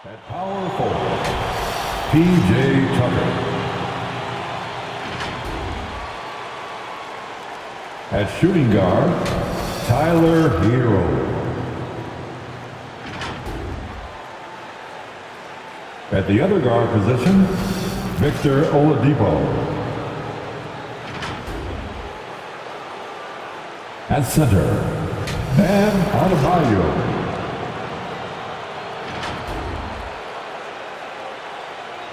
At power forward, P.J. Tucker. At shooting guard, Tyler Hero. At the other guard position, Victor Oladipo. At center, Bam Adebayo.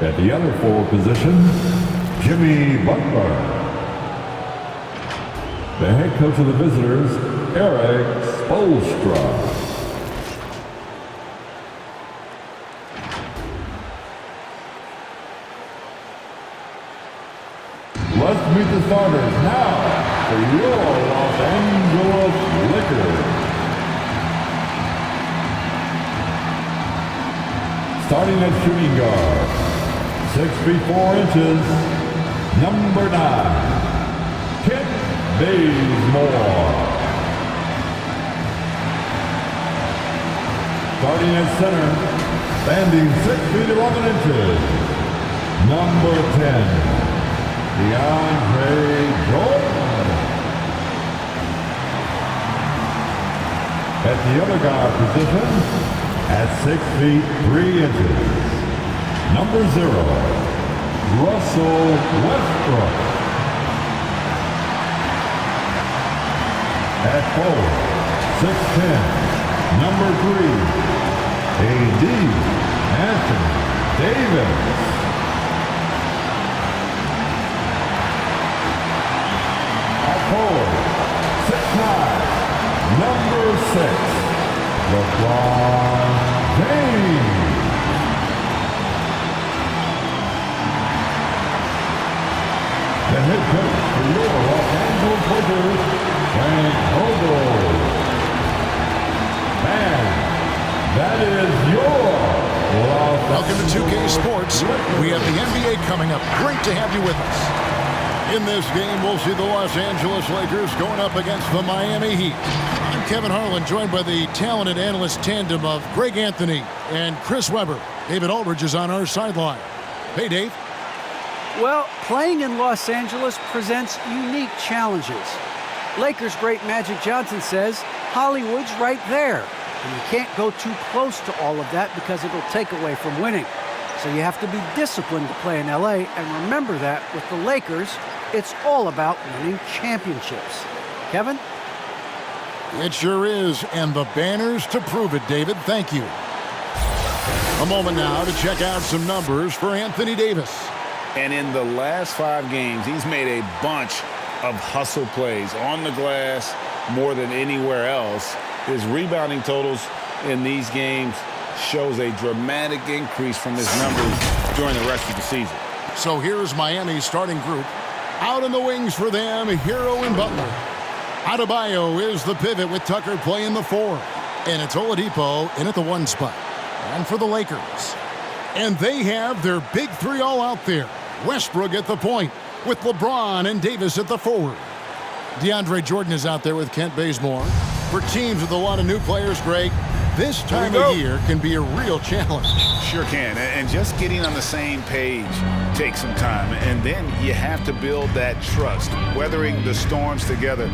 At the other forward position, Jimmy Butler. The head coach of the visitors, Eric Spoelstra. Let's meet the starters now for your Los Angeles Lakers. Starting at shooting guard, 6 feet 4 inches, number 9, Kent Bazemore. Starting at center, standing 6 feet 11 inches, number 10, DeAndre Jordan. At the other guard position, at 6 feet 3 inches, number 0, Russell Westbrook. At forward, 6'10", number 3, A.D. Anthony Davis. Forward, 6'9", number 6, LeBron James. The head coach for your Los Angeles Lakers, Frank Vogel. And that is your Los Welcome to 2K Sports. We have the NBA coming up. Great to have you with us. In this game, we'll see the Los Angeles Lakers going up against the Miami Heat. I'm Kevin Harlan, joined by the talented analyst tandem of Greg Anthony and Chris Webber. David Aldridge is on our sideline. Hey, Dave. Well, playing in Los Angeles presents unique challenges. Lakers great Magic Johnson says Hollywood's right there. And you can't go too close to all of that because it'll take away from winning. So you have to be disciplined to play in LA, and remember that with the Lakers, it's all about winning championships. Kevin? It sure is, and the banners to prove it, David. Thank you. A moment now to check out some numbers for Anthony Davis. And in the last 5 games, he's made a bunch of hustle plays on the glass more than anywhere else. His rebounding totals in these games shows a dramatic increase from his numbers during the rest of the season. So here's Miami's starting group. Out in the wings for them, Hero and Butler. Adebayo is the pivot with Tucker playing the 4. And it's Oladipo in at the 1 spot. And for the Lakers. And they have their big 3 all out there. Westbrook at the point with LeBron and Davis at the forward. DeAndre Jordan is out there with Kent Bazemore. For teams with a lot of new players, Greg, this time of year can be a real challenge. Sure can, and just getting on the same page takes some time, and then you have to build that trust. Weathering the storms together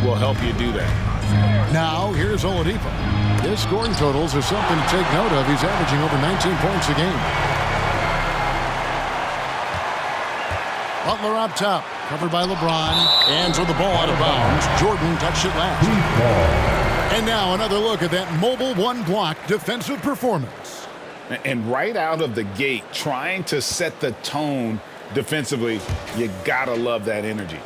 will help you do that. Now, here's Oladipo. His scoring totals are something to take note of. He's averaging over 19 points a game. Butler up top, covered by LeBron. Hands with the ball out of bounds. Jordan touched it last. And now another look at that mobile 1-block defensive performance. And right out of the gate, trying to set the tone defensively, you gotta love that energy.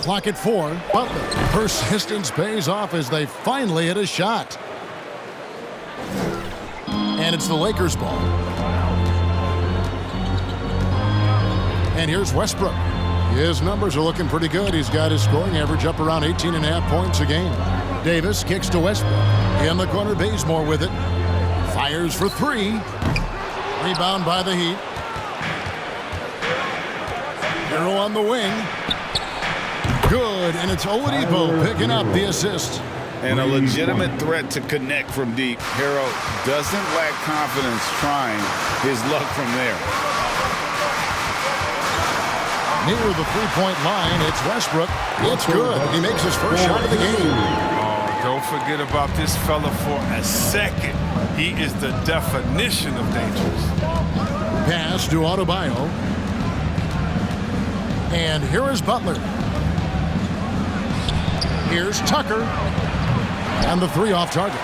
Clock at 4. Butler. Persistence pays off as they finally hit a shot. And it's the Lakers' ball. And here's Westbrook. His numbers are looking pretty good. He's got his scoring average up around 18.5 points a game. Davis kicks to Westbrook. In the corner, Bazemore with it. Fires for 3. Rebound by the Heat. Hero on the wing. Good, and it's Oladipo picking up the assist. And a legitimate threat to connect from deep. Hero doesn't lack confidence trying his luck from there. Near the three-point line, it's Westbrook. It's good. He makes his first shot of the game. Oh, don't forget about this fella for a second. He is the definition of dangerous. Pass to Adebayo. And here is Butler. Here's Tucker. And the three off target.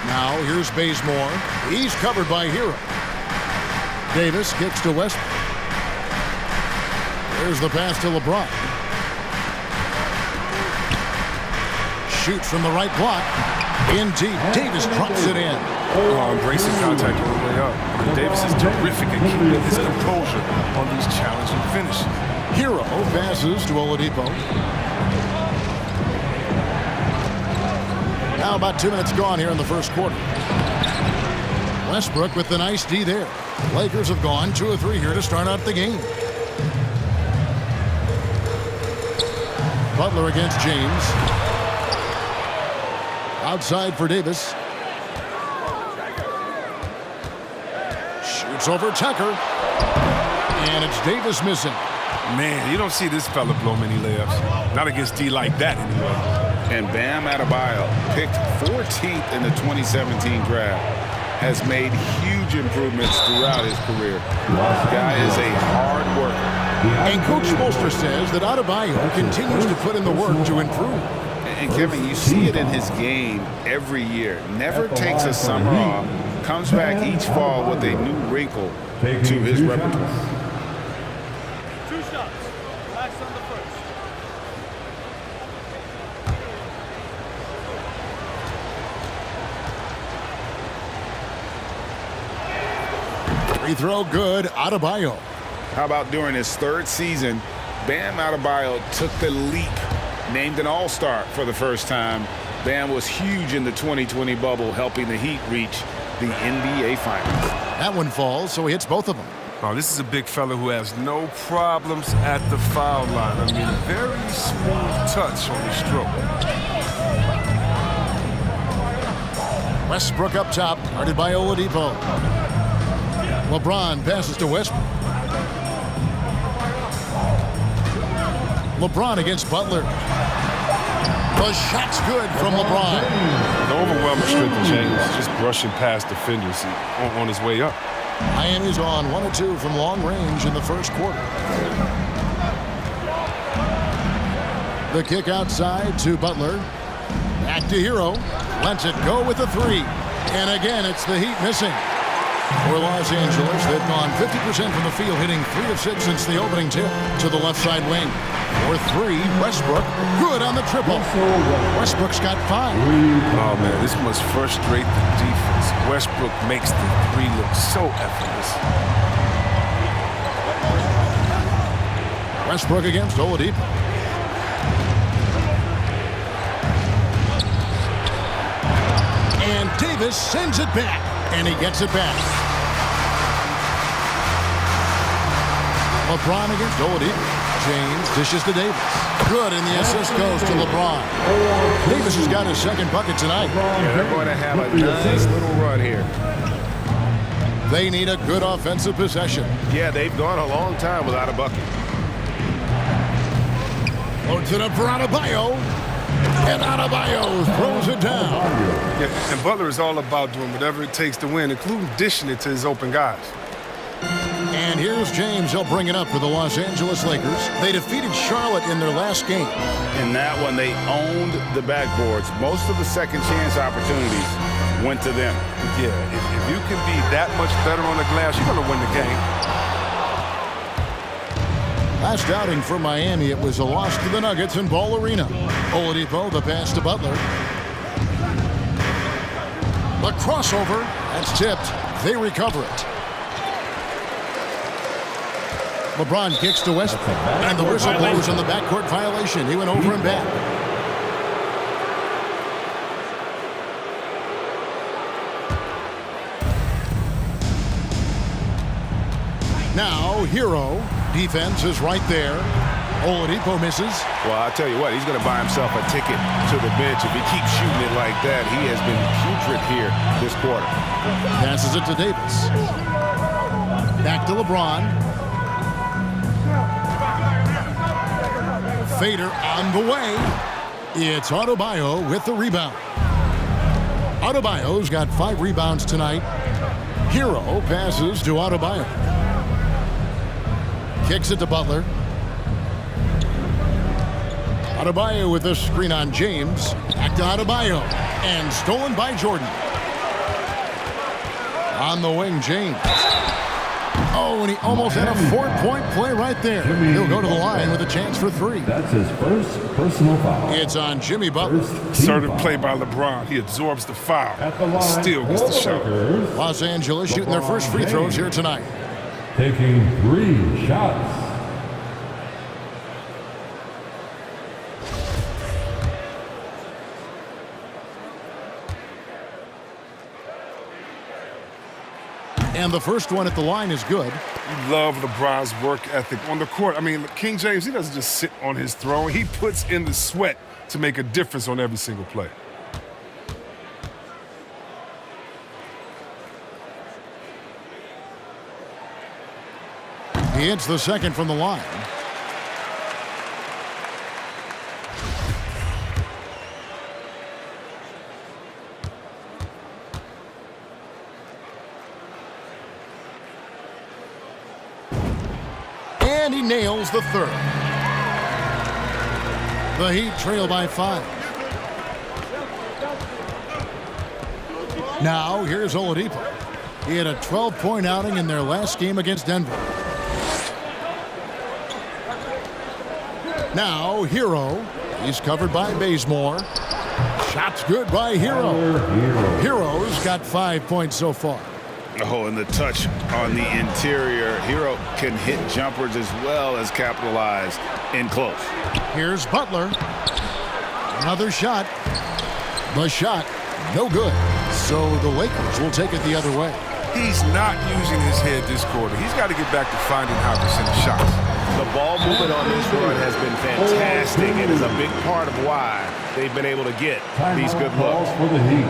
Now here's Bazemore. He's covered by Hero. Davis kicks to Westbrook. There's the pass to LeBron. Shoots from the right block. In deep. Davis drops it in. Embracing contact all the way up. Davis is terrific at keeping his composure on these challenging finishes. Hero passes to Oladipo. Now about 2 minutes gone here in the first quarter. Westbrook with the nice D there. Lakers have gone 2 of 3 here to start out the game. Butler against James. Outside for Davis. Shoots over Tucker. And it's Davis missing. Man, you don't see this fella blow many layups. Not against D like that anyway. And Bam Adebayo, picked 14th in the 2017 draft, has made huge improvements throughout his career. The guy is a hard worker. And Coach Bolster says that Adebayo continues to put in the work to improve. And Kevin, you see it in his game every year. Never takes a summer off. Comes back each fall with a new wrinkle to his repertoire. Free throw good, Adebayo. How about during his third season, Bam Adebayo took the leap, named an All-Star for the first time. Bam was huge in the 2020 bubble, helping the Heat reach the NBA Finals. That one falls, so he hits both of them. Oh, this is a big fella who has no problems at the foul line. I mean, very smooth touch on the stroke. Westbrook up top, guarded by Oladipo. LeBron passes to Westbrook. LeBron against Butler. The shot's good from LeBron. The overwhelming strength of James, just brushing past defenders on his way up. Miami's on 1 of 2 from long range in the first quarter. The kick outside to Butler. Back to Hero. Lets it go with a 3. And again, it's the Heat missing. For Los Angeles, they've gone 50% from the field, hitting 3 of 6 since the opening tip to the left side wing. For 3, Westbrook, good on the triple. Westbrook's got 5. Oh, man, this must frustrate the defense. Westbrook makes the 3 look so effortless. Westbrook against Oladipo. And Davis sends it back, and he gets it back. LeBron against Oladipo. James dishes to Davis. Good, and the assist goes to LeBron. Davis has got his second bucket tonight. Yeah, they're going to have a nice little run here. They need a good offensive possession. Yeah, they've gone a long time without a bucket. Loads it up for Adebayo. And Adebayo throws it down. Yeah, and Butler is all about doing whatever it takes to win, including dishing it to his open guys. And here's James. He'll bring it up for the Los Angeles Lakers. They defeated Charlotte in their last game. In that one, they owned the backboards. Most of the second chance opportunities went to them. Yeah, if you can be that much better on the glass, you're going to win the game. Last outing for Miami, it was a loss to the Nuggets in Ball Arena. Oladipo, the pass to Butler. The crossover, that's tipped. They recover it. LeBron kicks to Westbrook, and the whistle blows on the backcourt violation. He went over and back. Now, Hero. Defense is right there. Oladipo misses. Well, I'll tell you what, he's going to buy himself a ticket to the bench. If he keeps shooting it like that, he has been putrid here this quarter. Passes it to Davis. Back to LeBron. Fader on the way. It's Adebayo with the rebound. Adebayo's got 5 rebounds tonight. Hero passes to Adebayo. Kicks it to Butler. Adebayo with the screen on James. Back to Adebayo. And stolen by Jordan. On the wing, James. Oh, and he almost had a 4-point play right there. He'll go to the line with a chance for 3. That's his first personal foul. It's on Jimmy Butler. Assertive play by LeBron. He absorbs the foul. At the line, Still gets the shot. Los Angeles shooting their first free throws here tonight. Taking 3 shots. And the first one at the line is good. You love LeBron's work ethic on the court. I mean, King James, he doesn't just sit on his throne. He puts in the sweat to make a difference on every single play. He hits the second from the line. And he nails the third. The Heat trail by 5. Now, here's Oladipo. He had a 12-point outing in their last game against Denver. Now, Hero. He's covered by Bazemore. Shot's good by Hero. Hero's got 5 points so far. Oh, and the touch on the interior. Hero can hit jumpers as well as capitalize in close. Here's Butler. Another shot. The shot, no good. So the Lakers will take it the other way. He's not using his head this quarter. He's got to get back to finding high percentage shots. The ball movement on this run has been fantastic. It is a big part of why they've been able to get these good looks. For the Heat.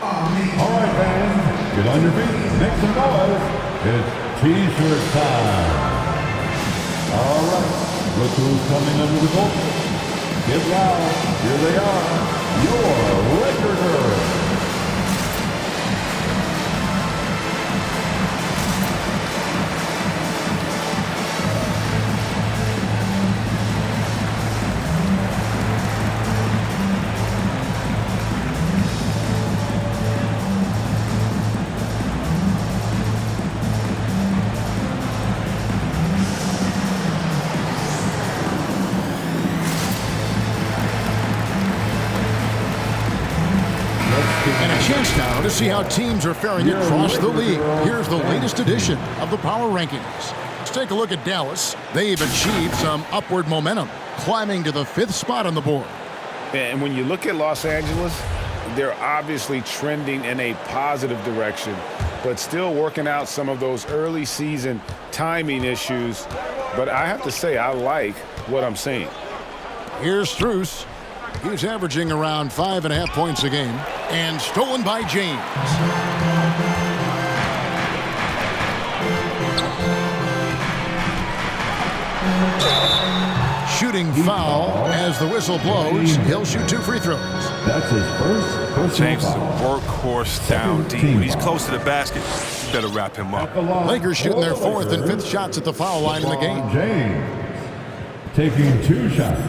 All right, fans, get on your feet, make some noise. It's T-shirt time. All right, look who's coming under the goal. Get loud. Here they are, your Laker girls. And a chance now to see how teams are faring across the league. Here's the latest edition of the Power Rankings. Let's take a look at Dallas. They've achieved some upward momentum, climbing to the 5th spot on the board. And when you look at Los Angeles, they're obviously trending in a positive direction, but still working out some of those early season timing issues. But I have to say, I like what I'm seeing. Here's Strus. He's averaging around 5.5 points a game. And stolen by James. Shooting foul as the whistle blows. He'll shoot 2 free throws. That's his first personal James is a foul. workhorse down deep. When he's close to the basket, you better wrap him up. Lakers shooting their 4th and 5th shots at the foul line in the game. James taking 2 shots.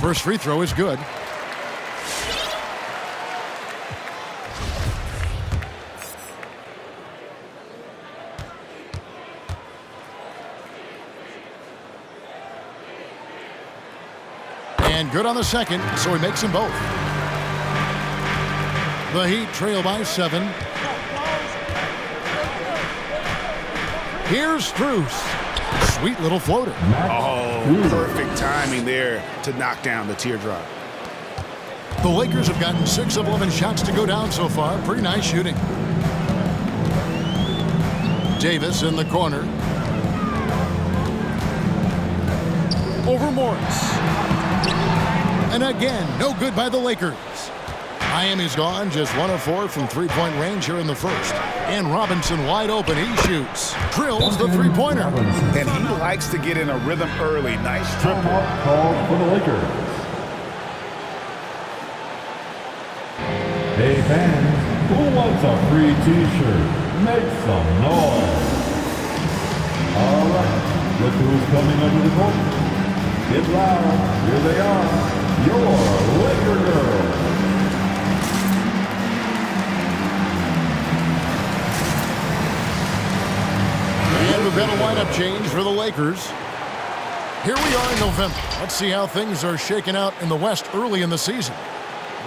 First free throw is good. And good on the second, so he makes them both. The Heat trail by 7. Here's Strus. Sweet little floater. Oh, perfect timing there to knock down the teardrop. The Lakers have gotten 6 of 11 shots to go down so far. Pretty nice shooting. Davis in the corner. Over Morris. And again, no good by the Lakers. Miami's gone, just 1 of 4 from three-point range here in the first. And Robinson wide open, he shoots. Drills the three-pointer. And he likes to get in a rhythm early. Nice triple. Timeout called for the Lakers. Hey fans, who wants a free t-shirt? Make some noise. All right, look who's coming under the court. Get loud. Here they are, your Laker girls. And we've got a lineup change for the Lakers. Here we are in November. Let's see how things are shaking out in the West early in the season.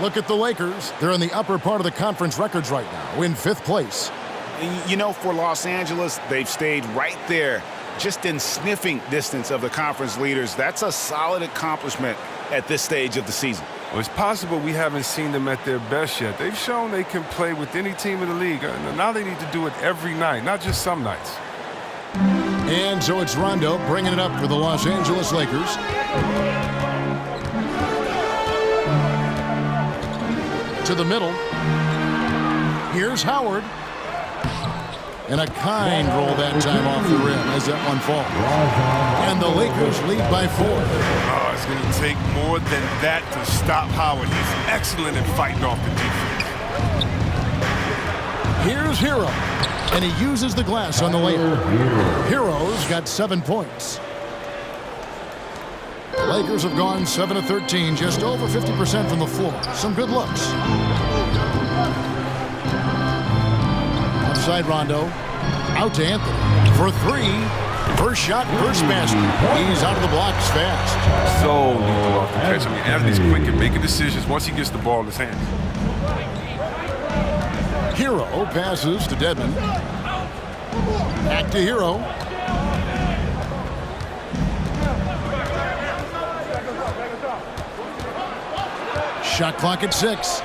Look at the Lakers. They're in the upper part of the conference records right now, in 5th place. You know, for Los Angeles, they've stayed right there, just in sniffing distance of the conference leaders. That's a solid accomplishment at this stage of the season. Well, it's possible we haven't seen them at their best yet. They've shown they can play with any team in the league. And now they need to do it every night, not just some nights. And so it's Rondo bringing it up for the Los Angeles Lakers. To the middle. Here's Howard. And a kind roll that time off the rim as that one falls. And the Lakers lead by 4. Oh, it's going to take more than that to stop Howard. He's excellent at fighting off the defense. Here's Hero. And he uses the glass on the layup. Hero's got 7 points. The Lakers have gone 7 of 13, just over 50% from the floor. Some good looks. Outside Rondo. Out to Anthony. For 3. First shot, first basket. He's out of the blocks fast. So lethal off the catch. I mean, Anthony's quick at making decisions once he gets the ball in his hands. Hero passes to Dedmon. Back to Hero. Shot clock at 6.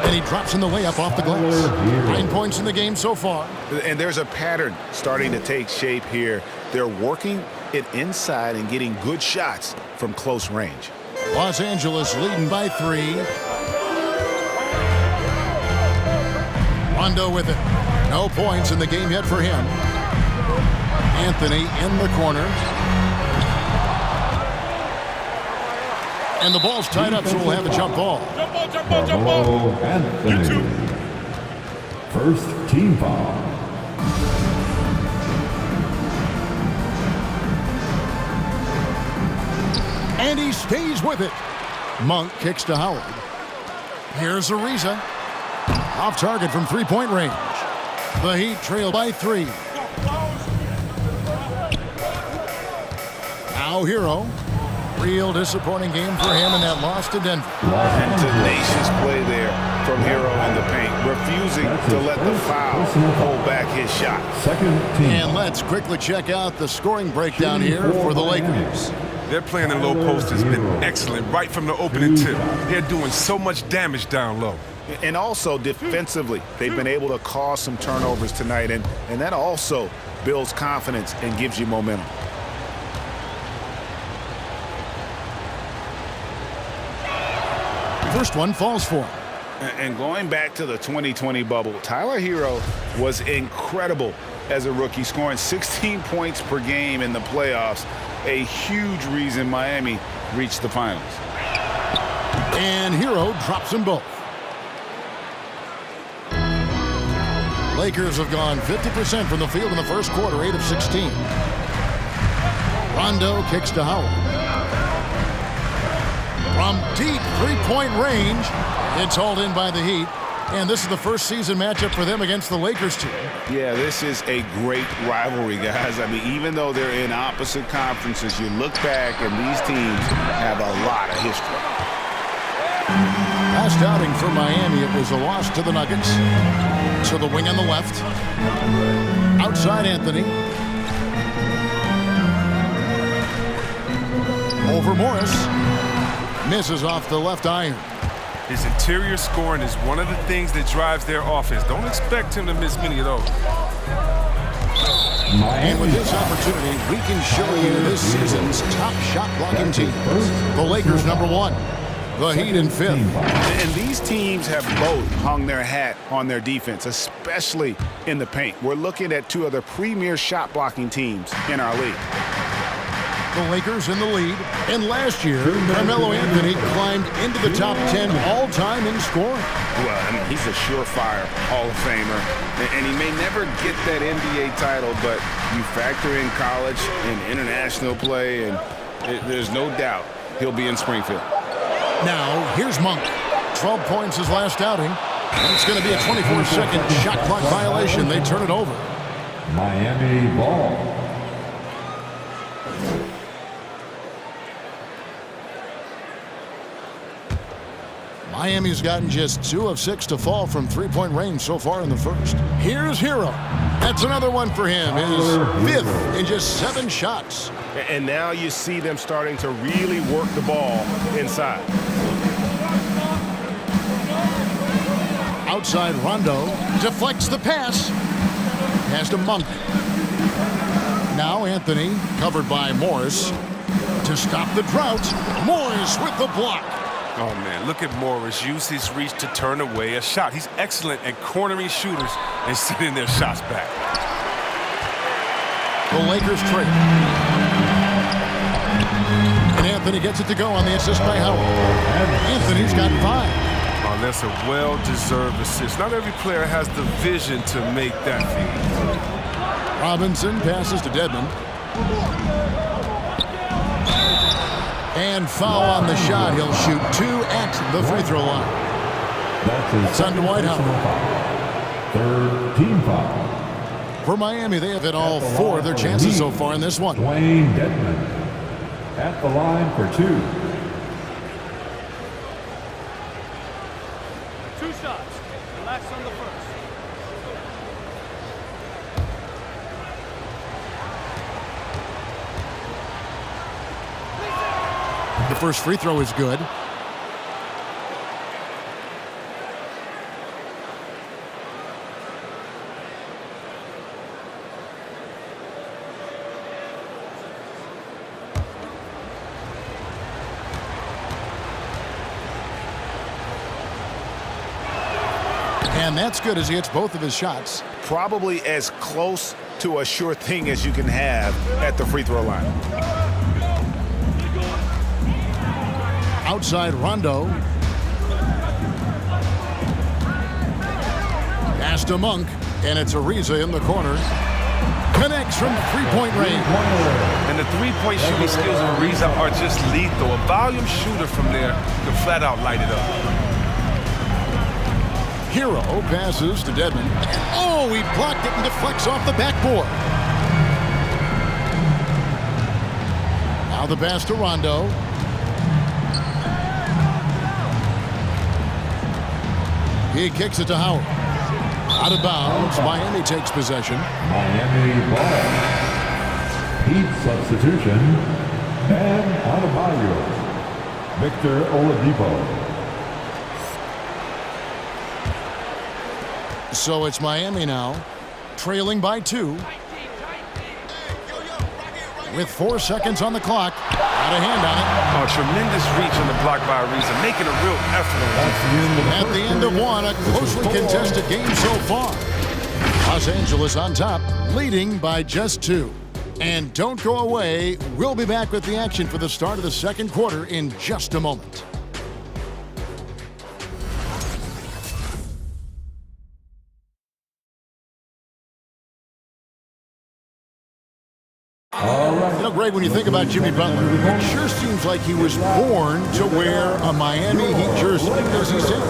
And he drops in the layup off the glass. 9 points in the game so far. And there's a pattern starting to take shape here. They're working it inside and getting good shots from close range. Los Angeles leading by 3. Rondo with it. No points in the game yet for him. Anthony in the corner. And the ball's tied up, so we'll have a jump ball. Anthony. First team foul. And he stays with it. Monk kicks to Howard. Here's Ariza. Off target from three-point range. The Heat trail by 3. Now Hero. Real disappointing game for him in that loss to Denver. And tenacious play there from Hero in the paint, refusing to let the foul hold back his shot. Second team. And let's quickly check out the scoring breakdown here for the Lakers. Their playing in low post has been excellent right from the opening tip. They're doing so much damage down low. And also defensively, they've been able to cause some turnovers tonight, and that also builds confidence and gives you momentum. First one falls for him. And going back to the 2020 bubble, Tyler Hero was incredible as a rookie, scoring 16 points per game in the playoffs, a huge reason Miami reached the finals. And Hero drops them both. Lakers have gone 50% from the field in the first quarter, 8 of 16. Rondo kicks to Howard. From deep three-point range, it's hauled in by the Heat. And this is the first season matchup for them against the Lakers team. Yeah, this is a great rivalry, guys. I mean, even though they're in opposite conferences, you look back and these teams have a lot of history. Last outing for Miami, it was a loss to the Nuggets. So the wing on the left. Outside Anthony. Over Morris. Misses off the left iron. His interior scoring is one of the things that drives their offense. Don't expect him to miss many of those. And with this opportunity, we can show you this season's top shot blocking teams. The Lakers, number 1. The Heat in 5th. And these teams have both hung their hat on their defense, especially in the paint. We're looking at 2 of the premier shot blocking teams in our league. The Lakers in the lead. And last year, Carmelo Anthony climbed into the top 10 all-time in scoring. Well, I mean, he's a surefire Hall of Famer. And he may never get that NBA title, but you factor in college and international play, and there's no doubt he'll be in Springfield. Now, here's Monk. 12 points his last outing. And it's going to be a 24-second shot clock violation. They turn it over. Miami ball. Miami's gotten just 2 of 6 to fall from three-point range so far in the first. Here's Hero. That's another one for him. His 5th in just 7 shots. And now you see them starting to really work the ball inside. Outside Rondo deflects the pass. Pass to Monk. Now Anthony, covered by Morris. To stop the drought, Morris with the block. Oh, man, look at Morris. Use his reach to turn away a shot. He's excellent at cornering shooters and sending their shots back. The Lakers trade. And Anthony gets it to go on the assist by Howard. Anthony's got 5. Oh, that's a well-deserved assist. Not every player has the vision to make that feed. Robinson passes to Dedmon. And foul on the shot. He'll shoot 2 at the free throw line. That's his Son to Whitehouse. 3rd team foul. For Miami, they have hit all 4 of their chances so far in this one. Dwayne Dedmon at the line for 2. 2 shots. Relax on the first. The first free throw is good. And that's good as he hits both of his shots. Probably as close to a sure thing as you can have at the free throw line. Outside Rondo. Pass to Monk, and it's Ariza in the corner. Connects from three-point range. And the three-point shooting skills of Ariza are just lethal. A volume shooter from there can flat out light it up. Hero passes to Dedmon. Oh, he blocked it and deflects off the backboard. Now the pass to Rondo. He kicks it to Howard. Out of bounds. Miami takes possession. Miami ball. Heat substitution. And Adebayo. Victor Oladipo. So it's Miami now, trailing by 2. With 4 seconds on the clock. Out of hand on it. Oh, tremendous reach on the block by Ariza, making a real effort on it. At the end of 1, a closely contested game so far. Los Angeles on top, leading by just 2. And don't go away. We'll be back with the action for the start of the second quarter in just a moment. You know, Greg, when you think about Jimmy Butler, it sure seems like he was born to wear a Miami Heat jersey, as he says.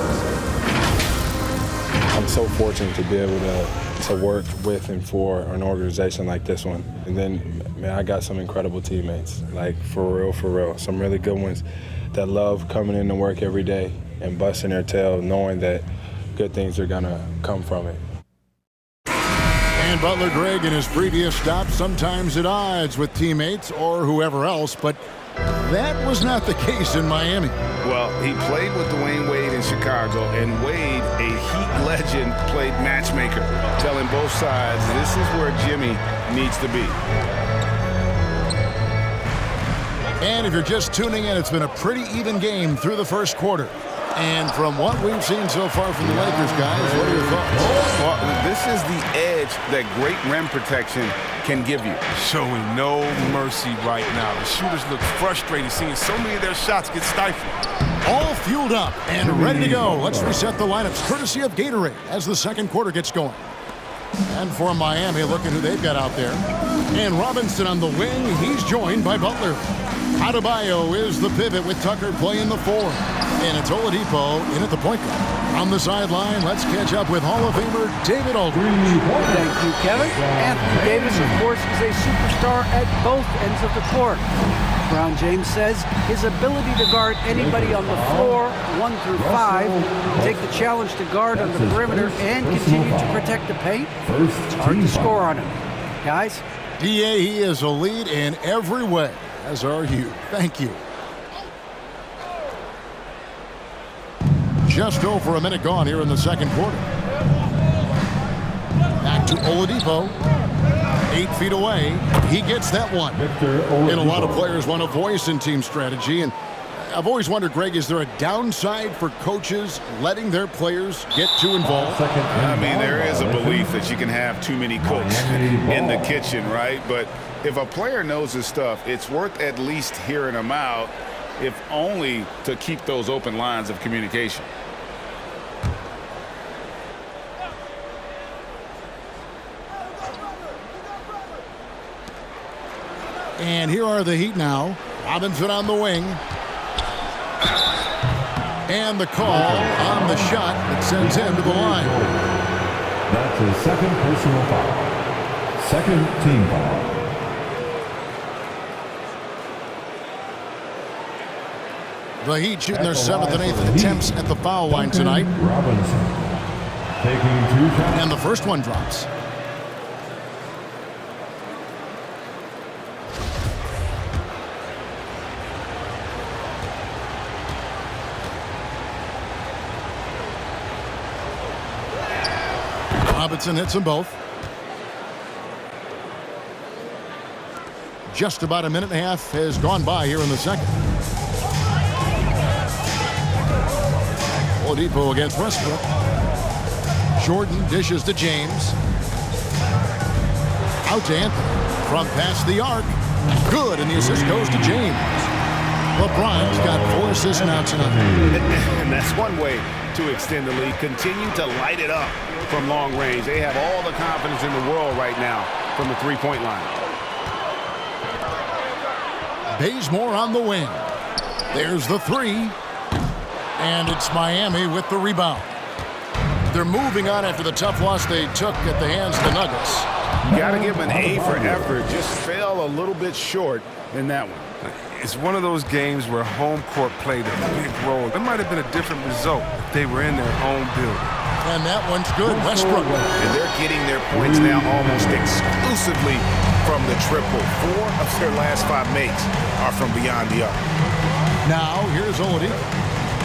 I'm so fortunate to be able to work with and for an organization like this one. And then, man, I got some incredible teammates, like for real. Some really good ones that love coming in to work every day and busting their tail, knowing that good things are gonna come from it. And Butler, Greg, in his previous stops, sometimes at odds with teammates or whoever else, but That was not the case in Miami. Well, he played with Dwayne Wade in Chicago, and Wade, a Heat legend, played matchmaker, telling both sides this is where Jimmy needs to be. And if you're just tuning in, it's been a pretty even game through the first quarter. And from what we've seen so far from the Lakers, guys, what are your thoughts? Well, this is the edge that great rim protection can give you. Showing no mercy right now. The shooters look frustrated, seeing so many of their shots get stifled. All fueled up and ready to go. Let's reset the lineups courtesy of Gatorade as the second quarter gets going. And for Miami, look at who they've got out there. And Robinson on the wing. He's joined by Butler. Adebayo is the pivot with Tucker playing the 4. And it's Oladipo in at the point guard. On the sideline, let's catch up with Hall of Famer David Aldridge. Thank you, Kevin. Anthony Davis, of course, is a superstar at both ends of the court. LeBron James says his ability to guard anybody on the floor, 1 through 5, take the challenge to guard on the perimeter and continue to protect the paint, it's hard to score on him. Guys? DA, he is a lead in every way, as are you. Thank you. Just over a minute gone here in the second quarter. Back to Oladipo. 8 feet away. He gets that one. And a lot of players want a voice in team strategy. And I've always wondered, Greg, is there a downside for coaches letting their players get too involved? I mean, there is a belief that you can have too many cooks in the kitchen, right? But if a player knows his stuff, it's worth at least hearing him out, if only to keep those open lines of communication. And here are the Heat now. Robinson on the wing. And the call on the shot that sends him to the line. That's his second personal foul. Second team foul. The Heat shooting their 7th and 8th attempts at the foul line tonight. Robinson taking 2 shots. And the first one drops. Robinson hits them both. Just about a minute and a half has gone by here in the second. Oladipo against Westbrook. Jordan dishes to James. Out to Anthony. From past the arc. Good, and the assist goes to James. LeBron's got 4 assists now tonight. And that's one way to extend the lead. Continue to light it up from long range. They have all the confidence in the world right now from the three-point line. Bazemore on the wing. There's the 3. And it's Miami with the rebound. They're moving on after the tough loss they took at the hands of the Nuggets. You got to give them an A for effort. Just fell a little bit short in that one. It's one of those games where home court played a big role. It might have been a different result if they were in their home building. And that one's good. Westbrook. And they're getting their points now almost exclusively from the triple. 4 of their last 5 makes are from beyond the arc. Now, here's Oladipo.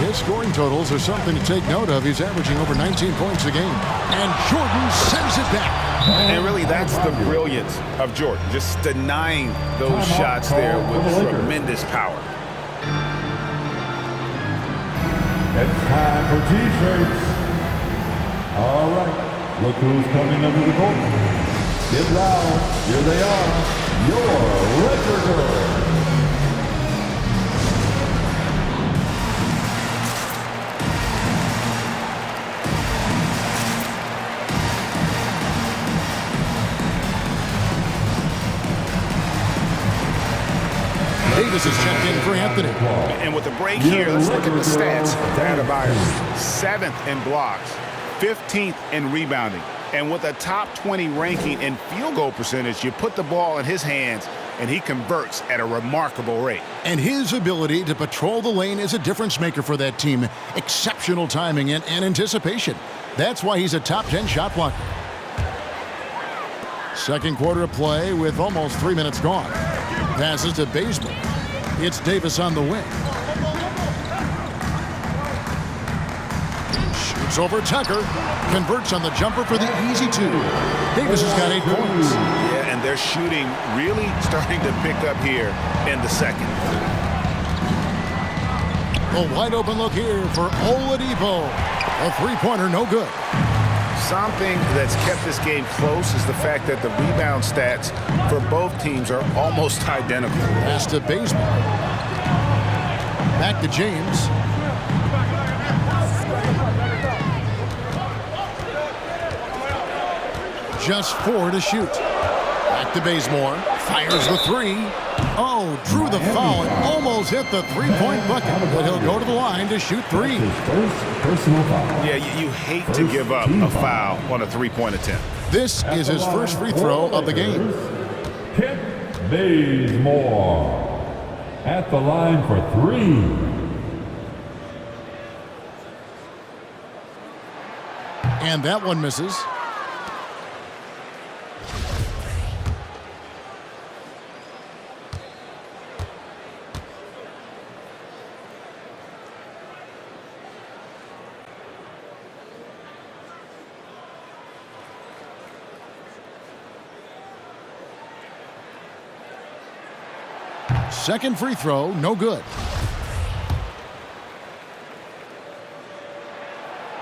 His scoring totals are something to take note of. He's averaging over 19 points a game. And Jordan sends it back. And really, that's the brilliance of Jordan. Just denying those shots there with tremendous power. It's time for T-shirts. All right, look who's coming under the goal. Get loud. Here they are. Your Laker Girls. Davis is checked in for Anthony. And with the break here, let's look at the stats for Adebayo. 7th in blocks, 15th in rebounding. And with a top 20 ranking in field goal percentage, you put the ball in his hands, and he converts at a remarkable rate. And his ability to patrol the lane is a difference maker for that team. Exceptional timing and anticipation. That's why he's a top 10 shot blocker. Second quarter of play with almost 3 minutes gone. Passes to Bazemore. It's Davis on the wing. Shoots over Tucker. Converts on the jumper for the easy two. Davis has got 8 points. Yeah, and their shooting really starting to pick up here in the second. A wide open look here for Oladipo. A three-pointer, no good. Something that's kept this game close is the fact that the rebound stats for both teams are almost identical. Pass to Bazemore. Back to James. Just 4 to shoot. Back to Bazemore. Fires the three. Oh, drew the foul and almost hit the three-point bucket. But he'll go to the line to shoot 3. Personal foul. Yeah, you hate to give up a foul on a three-point attempt. This is his first free throw of the game. Kip Bazemore at the line for 3. And that one misses. Second free throw, no good.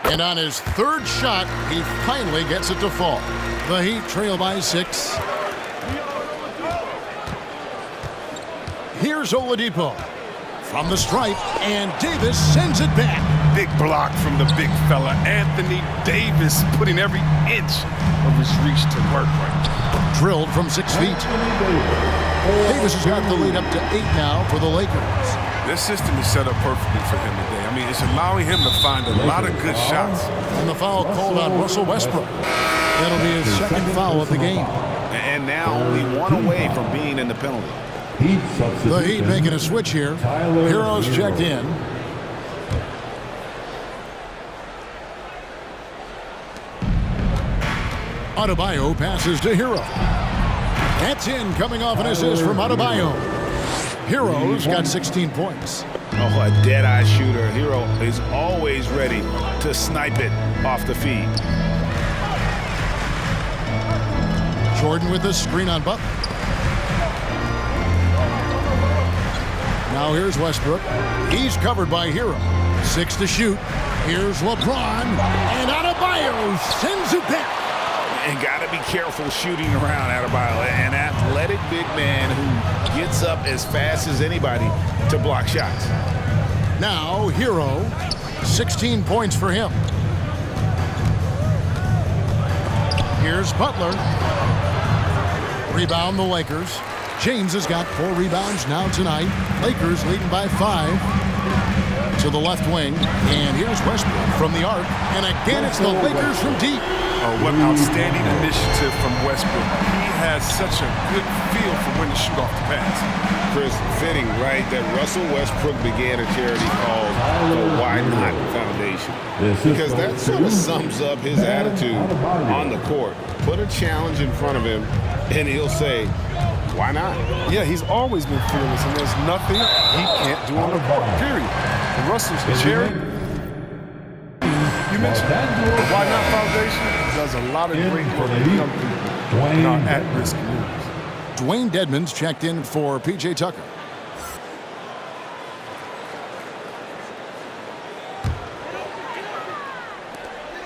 And on his third shot, he finally gets it to fall. The Heat trail by 6. Here's Oladipo from the stripe, and Davis sends it back. Big block from the big fella. Anthony Davis putting every inch of his reach to work right. Drilled from 6 feet. Davis has got the lead up to 8 now for the Lakers. This system is set up perfectly for him today. I mean, it's allowing him to find a lot of good shots. And the foul called on Russell Westbrook. That'll be his second foul of the game. And now only 1 away from being in the penalty. The Heat making a switch here. Heroes checked in. Adebayo passes to Hero. That's in, coming off an assist from Adebayo. Hero's got 16 points. Oh, a dead-eye shooter. Hero is always ready to snipe it off the feed. Jordan with the screen on Butler. Now here's Westbrook. He's covered by Hero. 6 to shoot. Here's LeBron. And Adebayo sends it back. And got to be careful shooting around Adebayo, an athletic big man who gets up as fast as anybody to block shots. Now Hero, 16 points for him. Here's Butler. Rebound the Lakers. James has got 4 rebounds now tonight. Lakers leading by 5. To the left wing. And here's Westbrook from the arc. And again, it's the Lakers from deep. Oh, what outstanding initiative from Westbrook. He has such a good feel for when to shoot off the pass. Chris, fitting, right, that Russell Westbrook began a charity called the Why Not Foundation. Because that sort of sums up his attitude on the court. Put a challenge in front of him, and he'll say, why not? Yeah, he's always been fearless, and there's nothing he can't do on the court, period. And Russell's charity, you mentioned the Why Not Foundation does a lot of great work with young people in our at-risk communities. Dwayne Dedmon's checked in for P.J. Tucker.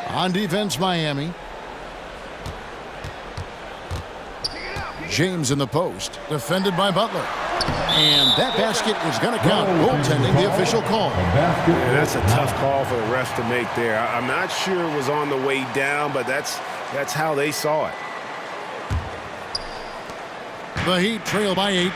On defense, Miami. James in the post, defended by Butler. And that basket is going to count. Goaltending, the official call. Yeah, that's a tough call for the refs to make there. I'm not sure it was on the way down, but that's how they saw it. The Heat trail by 8.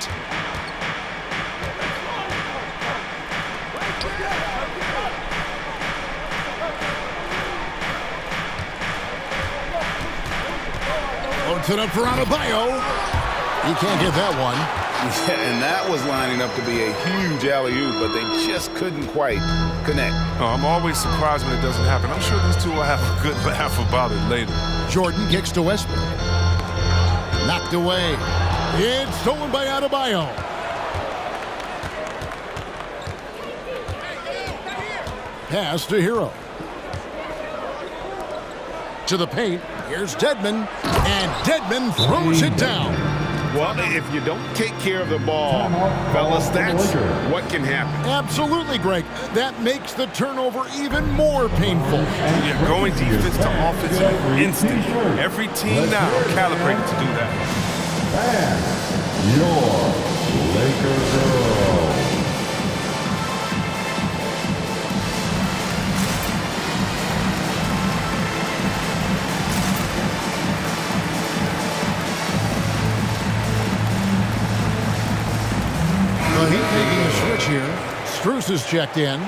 Puts it up for Adebayo. He can't get that one. Yeah, and that was lining up to be a huge alley-oop, but they just couldn't quite connect. Oh, I'm always surprised when it doesn't happen. I'm sure these two will have a good laugh about it later. Jordan kicks to Westbrook. Knocked away. It's stolen by Adebayo. Pass to Hero. To the paint. Here's Dedmon. And Dedmon throws it down. Well, if you don't take care of the ball, fellas, that's what can happen. Absolutely, Greg. That makes the turnover even more painful. Yeah, going defense to offensive instinct. Every team now calibrated to do that. And your Lakers girl. The Heat making a switch here. Strus is checked in.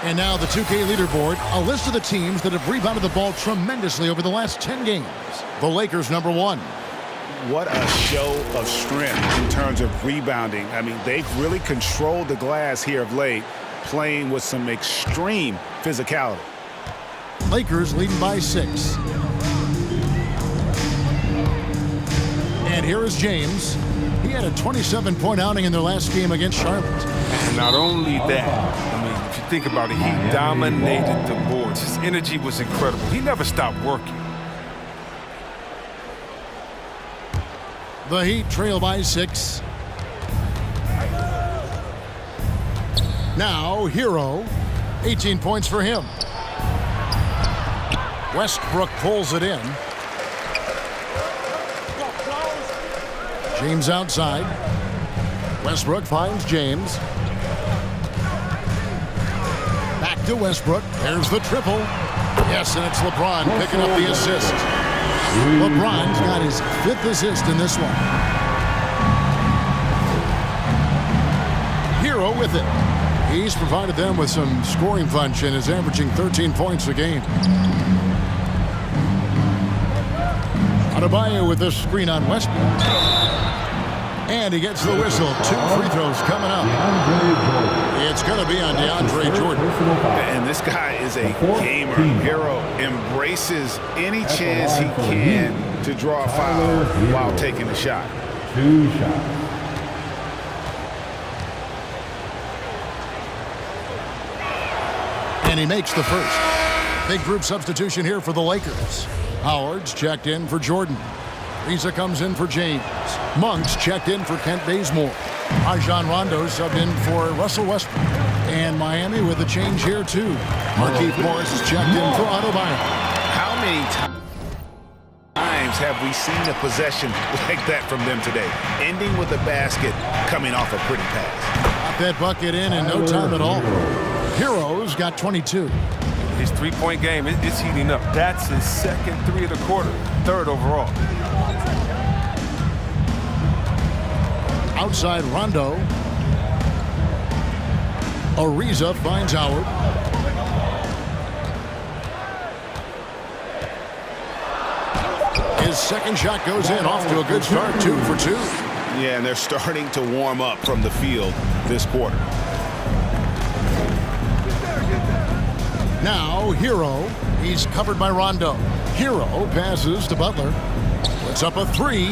And now the 2K leaderboard, a list of the teams that have rebounded the ball tremendously over the last 10 games. The Lakers #1. What a show of strength in terms of rebounding. I mean, they've really controlled the glass here of late, playing with some extreme physicality. Lakers leading by 6. And here is James. He had a 27-point outing in their last game against Charlotte. And not only that, I mean, if you think about it, he dominated the boards. His energy was incredible. He never stopped working. The Heat trail by 6. Now, Hero. 18 points for him. Westbrook pulls it in. James outside. Westbrook finds James. Back to Westbrook. There's the triple. Yes, and it's LeBron picking up the assist. LeBron's got his 5th assist in this one. Hero with it. He's provided them with some scoring punch and is averaging 13 points a game. Adebayo with this screen on Westbrook. And he gets the whistle. 2 free throws coming up. It's going to be on DeAndre Jordan. And this guy is a gamer. Hero embraces any chance he can to draw a foul while taking a shot. 2 shots. And he makes the first. Big group substitution here for the Lakers. Howard's checked in for Jordan. Reza comes in for James. Monk's checked in for Kent Bazemore. Rajon Rondo subbed in for Russell Westbrook. And Miami with a change here, too. Markieff Morris is checked in for Adebayo. How many times have we seen a possession like that from them today? Ending with a basket, coming off a pretty pass. Got that bucket in no time at all. Hero's got 22. His three-point game, it's heating up. That's his 2nd 3 of the quarter, 3rd overall. Outside Rondo. Ariza finds Howard. His 2nd shot goes in, off to a good start, 2 for 2. Yeah, and they're starting to warm up from the field this quarter. Now, Hero. He's covered by Rondo. Hero passes to Butler. Puts up a 3.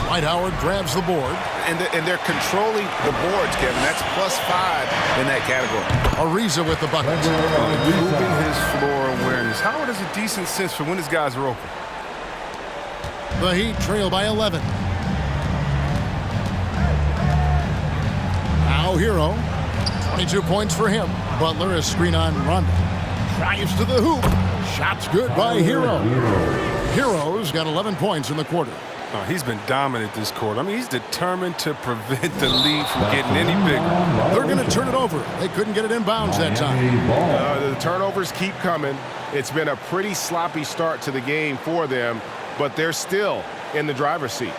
Dwight Howard grabs the board. And they're controlling the boards, Kevin. That's +5 in that category. Ariza with the bucket. Improving his floor awareness. Howard has a decent sense for when his guys are open. The Heat trail by 11. Now Hero. 22 points for him. Butler is screen on Rondo. Drives to the hoop. Shot's good by Hero. Hero's got 11 points in the quarter. He's been dominant this quarter. I mean, he's determined to prevent the lead from getting any bigger. They're going to turn it over. They couldn't get it in bounds that time. The turnovers keep coming. It's been a pretty sloppy start to the game for them, but they're still in the driver's seat.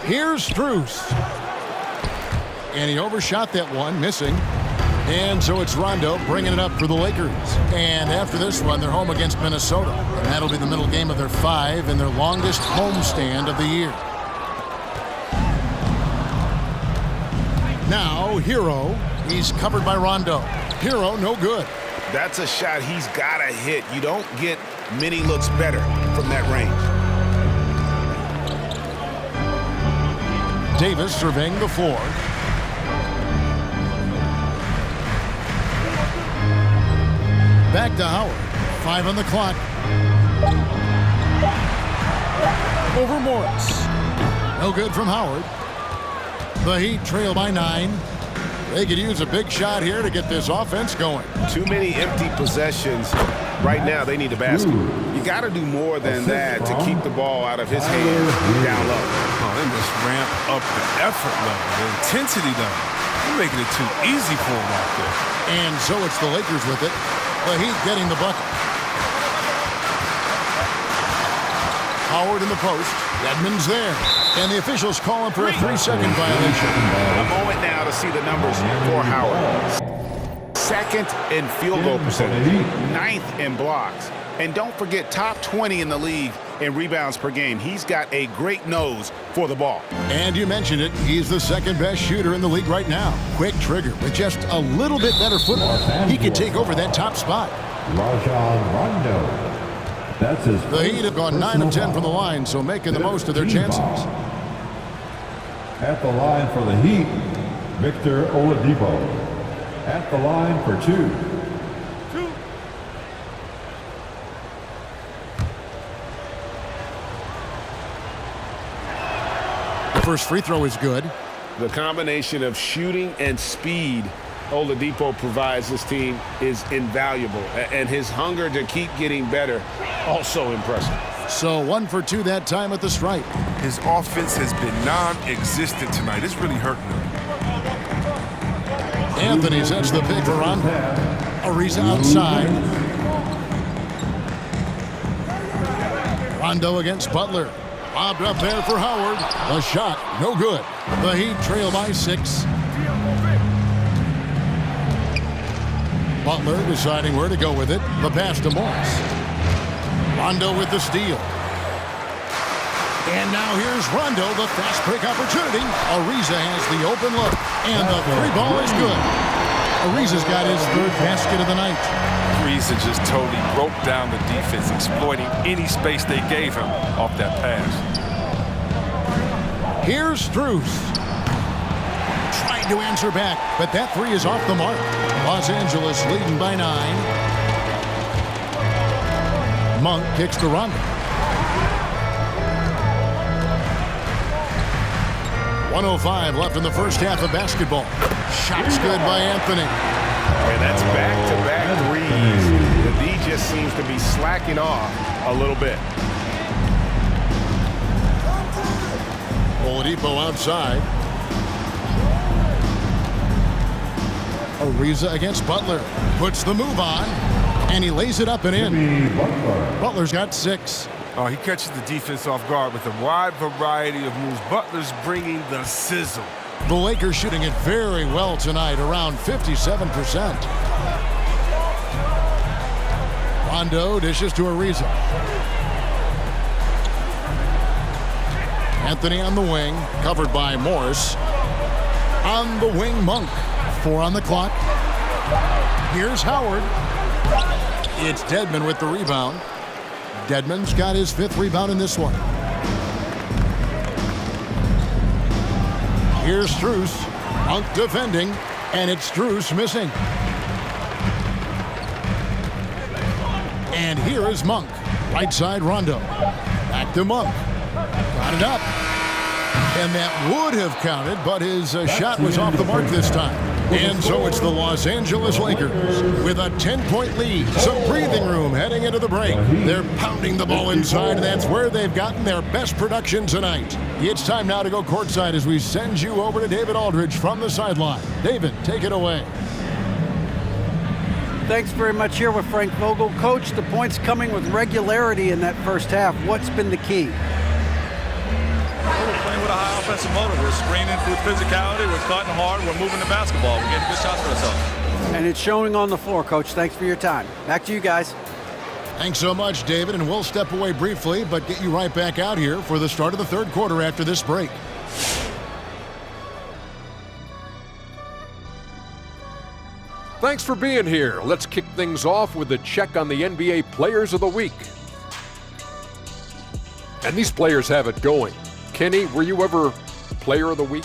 Here's Strus. And he overshot that one, missing. And so it's Rondo bringing it up for the Lakers. And after this one, they're home against Minnesota. And that'll be the middle game of their 5 and their longest homestand of the year. Now, Hero. He's covered by Rondo. Hero, no good. That's a shot he's got to hit. You don't get many looks better from that range. Davis surveying the floor. Back to Howard. 5 on the clock. Over Morris. No good from Howard. The Heat trail by 9. They could use a big shot here to get this offense going. Too many empty possessions. Right now, they need a basket. You got to do more than that to keep the ball out of his hands down low. Oh, they just ramp up the effort level, the intensity level. They're making it too easy for him out there. And so it's the Lakers with it. The Heat getting the bucket. Howard in the post. Edmonds there. And the officials call him for a 3-second violation. A moment now to see the numbers for Howard. 2nd in field goal percentage. 9th in blocks. And don't forget, top 20 in the league in rebounds per game. He's got a great nose for the ball. And you mentioned it, he's the 2nd best shooter in the league right now. Quick trigger with just a little bit better footwork. He could take over that top spot. Rajon Rondo. That's his. The Heat have gone 9 of 10 from the line, so making the most of their chances. At the line for the Heat, Victor Oladipo. At the line for 2. The first free throw is good. The combination of shooting and speed Oladipo provides this team is invaluable. And his hunger to keep getting better, also impressive. So 1 for 2 that time at the stripe. His offense has been non-existent tonight. It's really hurting him. Anthony sets the pick for Rondo. Ariza outside. Rondo against Butler. Lobbed up there for Howard. The shot, no good. The Heat trail by 6. Butler deciding where to go with it. The pass to Morris. Rondo with the steal. And now here's Rondo, the fast break opportunity. Ariza has the open look. And the 3 ball is good. Ariza's got his 3rd basket of the night. Ariza just totally broke down the defense, exploiting any space they gave him off that pass. Here's Strus. Trying to answer back, but that 3 is off the mark. Los Angeles leading by 9. Monk kicks to Rondo. 1:05 left in the first half of basketball. Shot's good by Anthony. And that's back-to-back threes. The D just seems to be slacking off a little bit. Oladipo outside. Ariza against Butler. Puts the move on. And he lays it up and in. Butler's got 6. Oh, he catches the defense off guard with a wide variety of moves. Butler's bringing the sizzle. The Lakers shooting it very well tonight, around 57%. Rondo dishes to Ariza. Anthony on the wing, covered by Morris. On the wing, Monk. 4 on the clock. Here's Howard. It's Dedmon with the rebound. Dedmon's got his 5th rebound in this one. Here's Strus. Monk defending, and it's Strus missing. And here is Monk. Right side Rondo. Back to Monk. Got it up. And that would have counted, but his shot was off the mark this time. And so it's the Los Angeles Lakers with a 10-point lead. Some breathing room heading into the break. They're pounding the ball inside, and that's where they've gotten their best production tonight. It's time now to go courtside as we send you over to David Aldridge from the sideline. David, take it away. Thanks very much here with Frank Vogel. Coach, the points coming with regularity in that first half. What's been the key? We're playing with a high offensive motor. We're screening with physicality. We're cutting hard. We're moving the basketball. We're getting good shots for ourselves. And it's showing on the floor, Coach. Thanks for your time. Back to you guys. Thanks so much, David, and we'll step away briefly, but get you right back out here for the start of the 3rd quarter after this break. Thanks for being here. Let's kick things off with a check on the NBA Players of the Week. And these players have it going. Kenny, were you ever Player of the Week?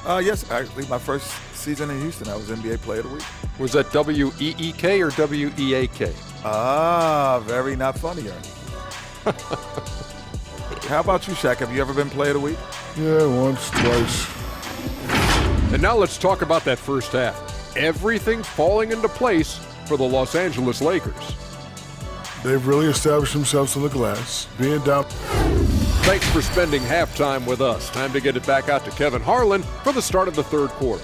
Yes, actually, my first season in Houston, I was NBA Player of the Week. Was that W-E-E-K or W-E-A-K? Very not funny, Ernie. How about you, Shaq? Have you ever been Player of the Week? Yeah, once, twice. And now let's talk about that first half. Everything falling into place for the Los Angeles Lakers. They've really established themselves on the glass, being down. Thanks for spending halftime with us. Time to get it back out to Kevin Harlan for the start of the third quarter.